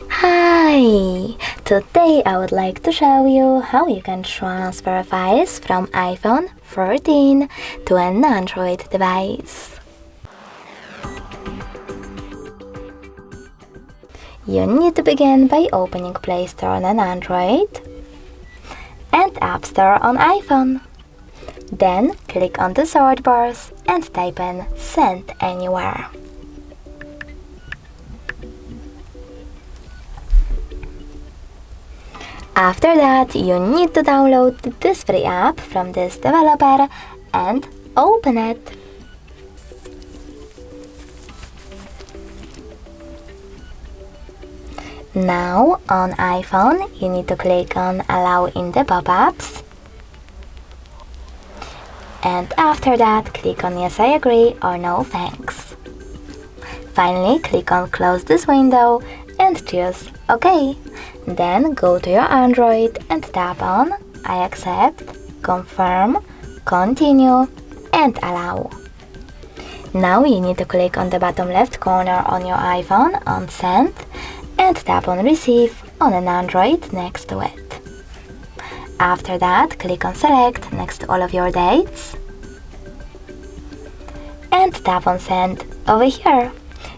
Hi! Today I would like to show you how you can transfer files from iPhone 14 to an Android device. You need to begin by opening Play Store on an Android and App Store on iPhone. Then click on the search bars and type in Send Anywhere. After that, you need to download this free app from this developer and open it. Now, on iPhone, you need to click on Allow in the pop-ups. And after that, click on Yes, I agree or No, thanks. Finally, click on Close this window and choose OK. Then go to your Android and tap on I accept, confirm, continue and allow. Now you need to click on the bottom left corner on your iPhone on Send and tap on Receive on an Android next to it. After that, click on Select next to all of your dates and tap on Send over here.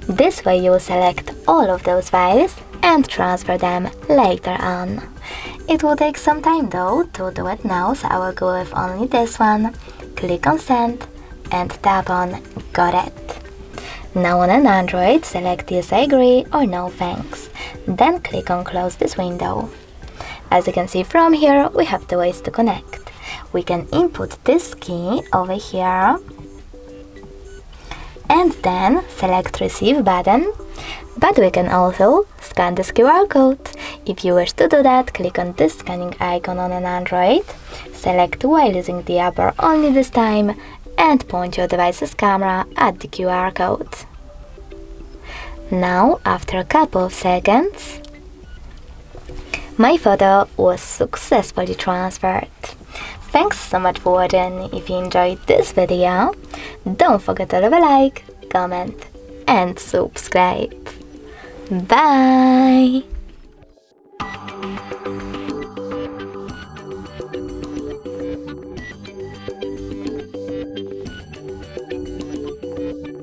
This way you will select all of those files and transfer them later on. It will take some time though to do it now, so I will go with only this one. Click on Send and tap on Got it. Now on an Android, select Yes, I agree or No, thanks. Then click on Close this window. As you can see from here, we have two ways to connect. We can input this key over here and then select Receive button, but we can also scan this QR code. If you wish to do that, click on this scanning icon on an Android, select while using the app or only this time, and point your device's camera at the QR code. Now, after a couple of seconds, my photo was successfully transferred. Thanks so much for watching. If you enjoyed this video, don't forget to leave a like, comment and subscribe. Bye!